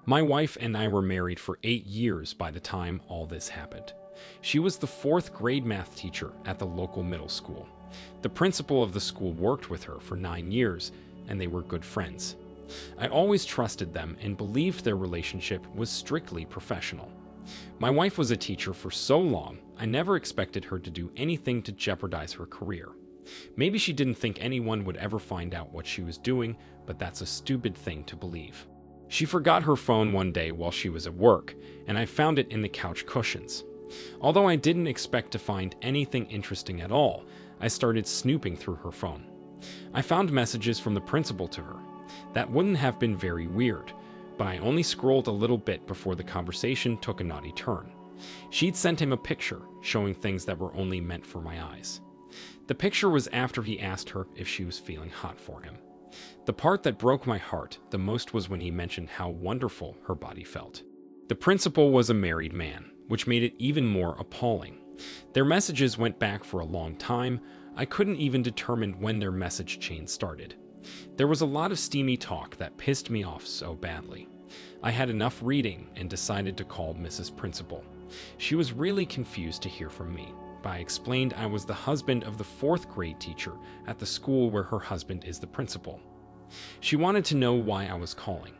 My wife and I were married for 8 years by the time all this happened. She was the 4th grade math teacher at the local middle school. The principal of the school worked with her for 9 years, and they were good friends. I always trusted them and believed their relationship was strictly professional. My wife was a teacher for so long, I never expected her to do anything to jeopardize her career. Maybe she didn't think anyone would ever find out what she was doing, but that's a stupid thing to believe. She forgot her phone one day while she was at work, and I found it in the couch cushions. Although I didn't expect to find anything interesting at all, I started snooping through her phone. I found messages from the principal to her. That wouldn't have been very weird, but I only scrolled a little bit before the conversation took a naughty turn. She'd sent him a picture showing things that were only meant for my eyes. The picture was after he asked her if she was feeling hot for him. The part that broke my heart the most was when he mentioned how wonderful her body felt. The principal was a married man, which made it even more appalling. Their messages went back for a long time. I couldn't even determine when their message chain started. There was a lot of steamy talk that pissed me off so badly. I had enough reading and decided to call Mrs. Principal. She was really confused to hear from me, but I explained I was the husband of the 4th grade teacher at the school where her husband is the principal. She wanted to know why I was calling.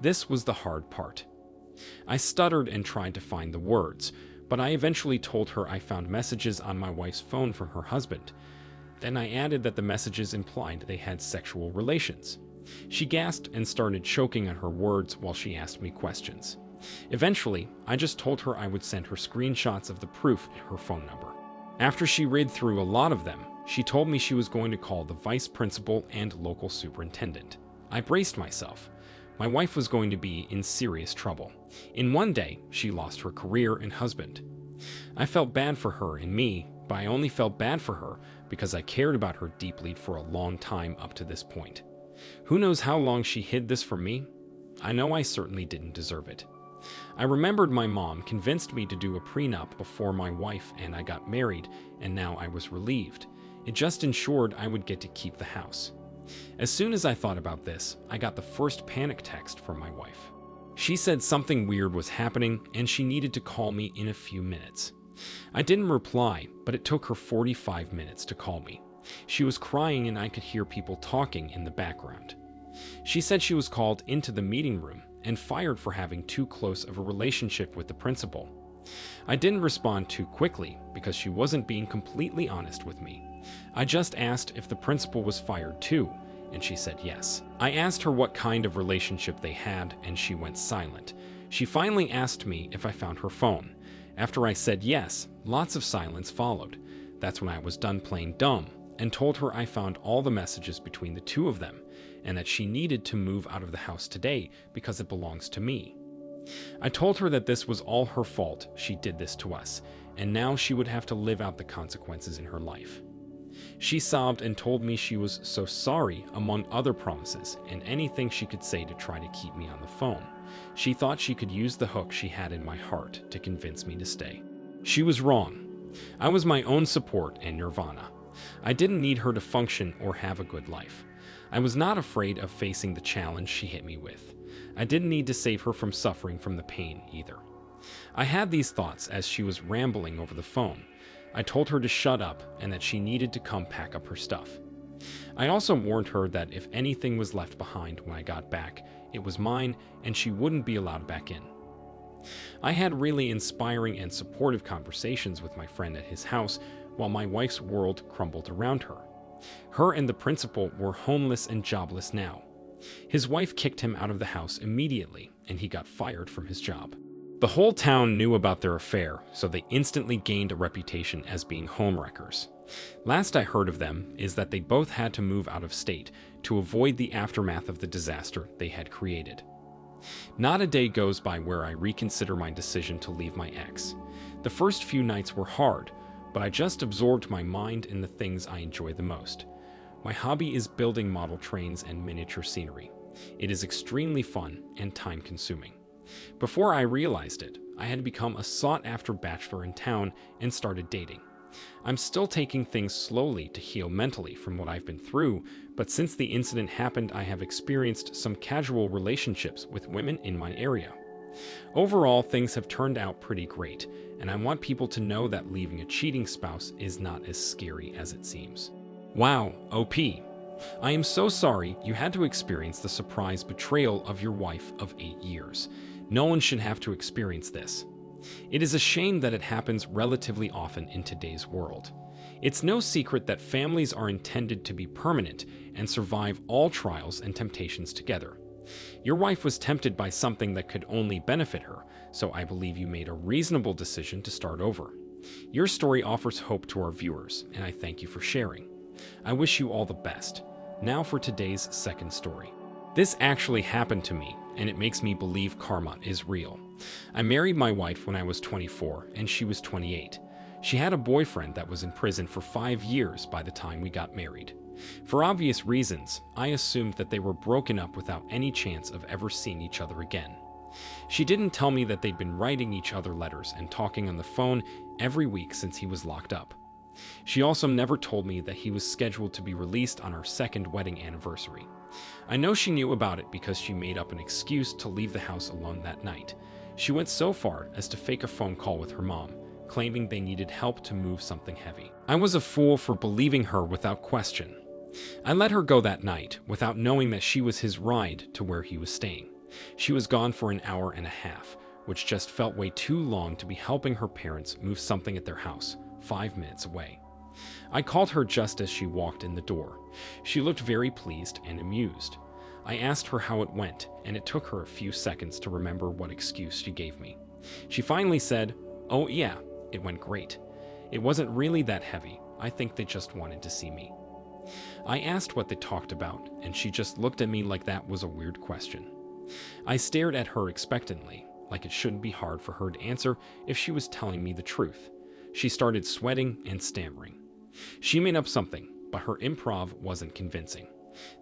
This was the hard part. I stuttered and tried to find the words, but I eventually told her I found messages on my wife's phone from her husband. Then I added that the messages implied they had sexual relations. She gasped and started choking on her words while she asked me questions. Eventually, I just told her I would send her screenshots of the proof and her phone number. After she read through a lot of them, she told me she was going to call the vice principal and local superintendent. I braced myself. My wife was going to be in serious trouble. In one day, she lost her career and husband. I felt bad for her and me, but I only felt bad for her because I cared about her deeply for a long time up to this point. Who knows how long she hid this from me? I know I certainly didn't deserve it. I remembered my mom convinced me to do a prenup before my wife and I got married, and now I was relieved. It just ensured I would get to keep the house. As soon as I thought about this, I got the first panic text from my wife. She said something weird was happening and she needed to call me in a few minutes. I didn't reply, but it took her 45 minutes to call me. She was crying and I could hear people talking in the background. She said she was called into the meeting room and fired for having too close of a relationship with the principal. I didn't respond too quickly because she wasn't being completely honest with me. I just asked if the principal was fired too, and she said yes. I asked her what kind of relationship they had, and she went silent. She finally asked me if I found her phone. After I said yes, lots of silence followed. That's when I was done playing dumb and told her I found all the messages between the two of them and that she needed to move out of the house today because it belongs to me. I told her that this was all her fault, she did this to us, and now she would have to live out the consequences in her life. She sobbed and told me she was so sorry, among other promises, and anything she could say to try to keep me on the phone. She thought she could use the hook she had in my heart to convince me to stay. She was wrong. I was my own support and nirvana. I didn't need her to function or have a good life. I was not afraid of facing the challenge she hit me with. I didn't need to save her from suffering from the pain either. I had these thoughts as she was rambling over the phone. I told her to shut up and that she needed to come pack up her stuff. I also warned her that if anything was left behind when I got back, it was mine and she wouldn't be allowed back in. I had really inspiring and supportive conversations with my friend at his house while my wife's world crumbled around her. Her and the principal were homeless and jobless now. His wife kicked him out of the house immediately, and he got fired from his job. The whole town knew about their affair, so they instantly gained a reputation as being homewreckers. Last I heard of them is that they both had to move out of state to avoid the aftermath of the disaster they had created. Not a day goes by where I reconsider my decision to leave my ex. The first few nights were hard, but I just absorbed my mind in the things I enjoy the most. My hobby is building model trains and miniature scenery. It is extremely fun and time-consuming. Before I realized it, I had become a sought-after bachelor in town and started dating. I'm still taking things slowly to heal mentally from what I've been through, but since the incident happened, I have experienced some casual relationships with women in my area. Overall, things have turned out pretty great, and I want people to know that leaving a cheating spouse is not as scary as it seems. Wow, OP. I am so sorry you had to experience the surprise betrayal of your wife of 8 years. No one should have to experience this. It is a shame that it happens relatively often in today's world. It's no secret that families are intended to be permanent and survive all trials and temptations together. Your wife was tempted by something that could only benefit her, so I believe you made a reasonable decision to start over. Your story offers hope to our viewers, and I thank you for sharing. I wish you all the best. Now for today's second story. This actually happened to me, and it makes me believe karma is real. I married my wife when I was 24, and she was 28. She had a boyfriend that was in prison for 5 years by the time we got married. For obvious reasons, I assumed that they were broken up without any chance of ever seeing each other again. She didn't tell me that they'd been writing each other letters and talking on the phone every week since he was locked up. She also never told me that he was scheduled to be released on our second wedding anniversary. I know she knew about it because she made up an excuse to leave the house alone that night. She went so far as to fake a phone call with her mom, claiming they needed help to move something heavy. I was a fool for believing her without question. I let her go that night without knowing that she was his ride to where he was staying. She was gone for an hour and a half, which just felt way too long to be helping her parents move something at their house, 5 minutes away. I called her just as she walked in the door. She looked very pleased and amused. I asked her how it went, and it took her a few seconds to remember what excuse she gave me. She finally said, "Oh yeah, it went great. It wasn't really that heavy. I think they just wanted to see me." I asked what they talked about, and she just looked at me like that was a weird question. I stared at her expectantly, like it shouldn't be hard for her to answer if she was telling me the truth. She started sweating and stammering. She made up something, but her improv wasn't convincing.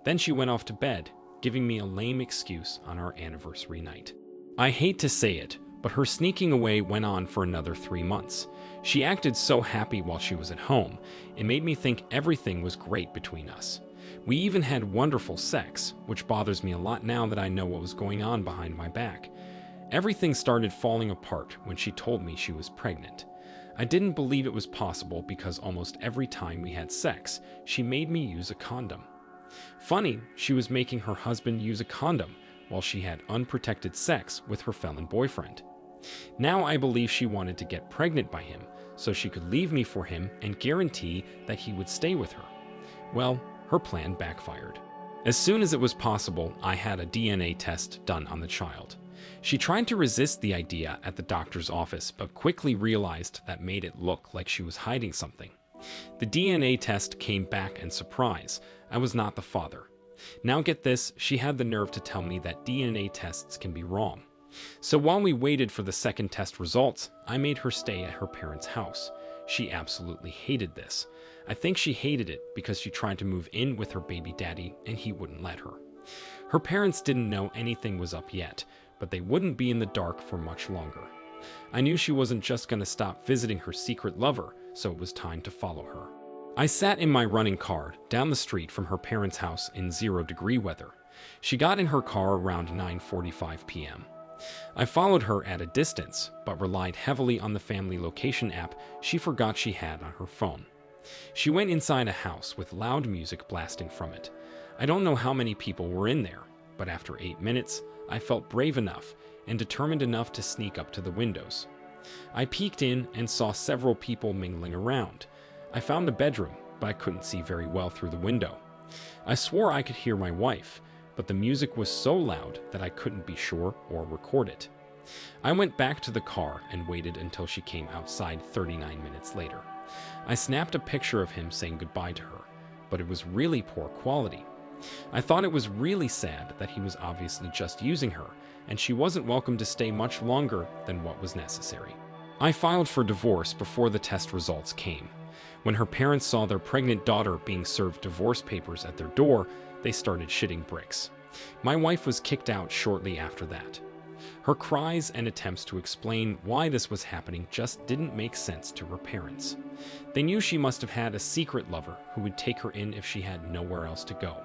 Then she went off to bed, giving me a lame excuse on our anniversary night. I hate to say it, but her sneaking away went on for another 3 months. She acted so happy while she was at home, it made me think everything was great between us. We even had wonderful sex, which bothers me a lot now that I know what was going on behind my back. Everything started falling apart when she told me she was pregnant. I didn't believe it was possible because almost every time we had sex, she made me use a condom. Funny, she was making her husband use a condom while she had unprotected sex with her felon boyfriend. Now I believe she wanted to get pregnant by him so she could leave me for him and guarantee that he would stay with her. Well, her plan backfired. As soon as it was possible, I had a DNA test done on the child. She tried to resist the idea at the doctor's office, but quickly realized that made it look like she was hiding something. The DNA test came back, and surprise, I was not the father. Now get this, she had the nerve to tell me that DNA tests can be wrong. So while we waited for the second test results, I made her stay at her parents' house. She absolutely hated this. I think she hated it because she tried to move in with her baby daddy and he wouldn't let her. Her parents didn't know anything was up yet, but they wouldn't be in the dark for much longer. I knew she wasn't just going to stop visiting her secret lover, so it was time to follow her. I sat in my running car down the street from her parents' house in 0-degree weather. She got in her car around 9:45 p.m. I followed her at a distance, but relied heavily on the family location app she forgot she had on her phone. She went inside a house with loud music blasting from it. I don't know how many people were in there, but after 8 minutes, I felt brave enough and determined enough to sneak up to the windows. I peeked in and saw several people mingling around. I found a bedroom, but I couldn't see very well through the window. I swore I could hear my wife, but the music was so loud that I couldn't be sure or record it. I went back to the car and waited until she came outside 39 minutes later. I snapped a picture of him saying goodbye to her, but it was really poor quality. I thought it was really sad that he was obviously just using her, and she wasn't welcome to stay much longer than what was necessary. I filed for divorce before the test results came. When her parents saw their pregnant daughter being served divorce papers at their door, they started shitting bricks. My wife was kicked out shortly after that. Her cries and attempts to explain why this was happening just didn't make sense to her parents. They knew she must have had a secret lover who would take her in if she had nowhere else to go.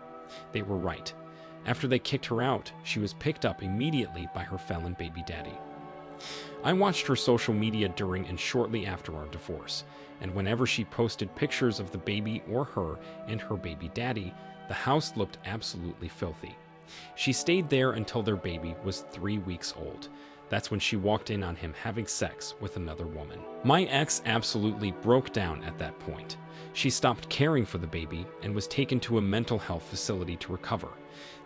They were right. After they kicked her out, she was picked up immediately by her felon baby daddy. I watched her social media during and shortly after our divorce, and whenever she posted pictures of the baby or her and her baby daddy, the house looked absolutely filthy. She stayed there until their baby was 3 weeks old. That's when she walked in on him having sex with another woman. My ex absolutely broke down at that point. She stopped caring for the baby and was taken to a mental health facility to recover.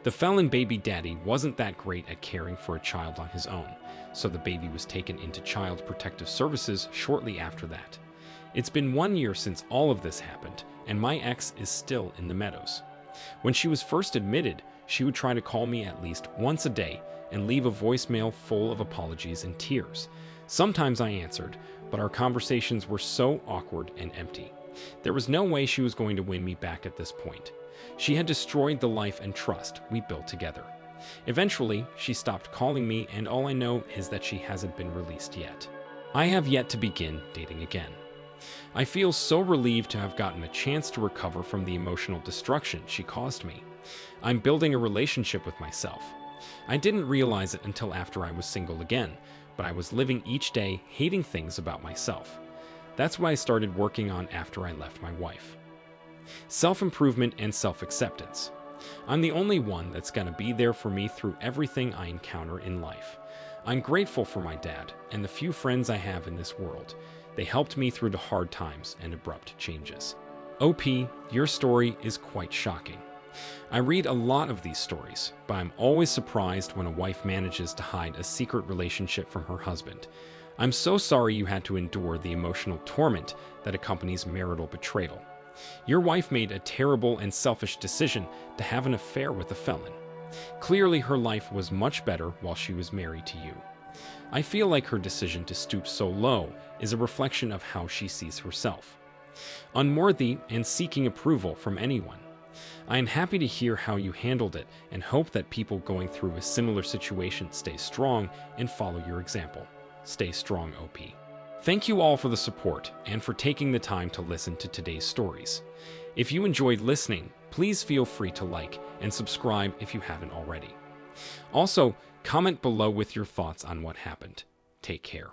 The felon baby daddy wasn't that great at caring for a child on his own, so the baby was taken into Child Protective Services shortly after that. It's been 1 year since all of this happened, and my ex is still in the Meadows. When she was first admitted, she would try to call me at least once a day and leave a voicemail full of apologies and tears. Sometimes I answered, but our conversations were so awkward and empty. There was no way she was going to win me back at this point. She had destroyed the life and trust we built together. Eventually, she stopped calling me, and all I know is that she hasn't been released yet. I have yet to begin dating again. I feel so relieved to have gotten a chance to recover from the emotional destruction she caused me. I'm building a relationship with myself. I didn't realize it until after I was single again, but I was living each day hating things about myself. That's what I started working on after I left my wife. Self-improvement and self-acceptance. I'm the only one that's gonna be there for me through everything I encounter in life. I'm grateful for my dad and the few friends I have in this world. They helped me through the hard times and abrupt changes. OP, your story is quite shocking. I read a lot of these stories, but I'm always surprised when a wife manages to hide a secret relationship from her husband. I'm so sorry you had to endure the emotional torment that accompanies marital betrayal. Your wife made a terrible and selfish decision to have an affair with a felon. Clearly, her life was much better while she was married to you. I feel like her decision to stoop so low is a reflection of how she sees herself. Unworthy and seeking approval from anyone. I am happy to hear how you handled it and hope that people going through a similar situation stay strong and follow your example. Stay strong, OP. Thank you all for the support and for taking the time to listen to today's stories. If you enjoyed listening, please feel free to like and subscribe if you haven't already. Also, comment below with your thoughts on what happened. Take care.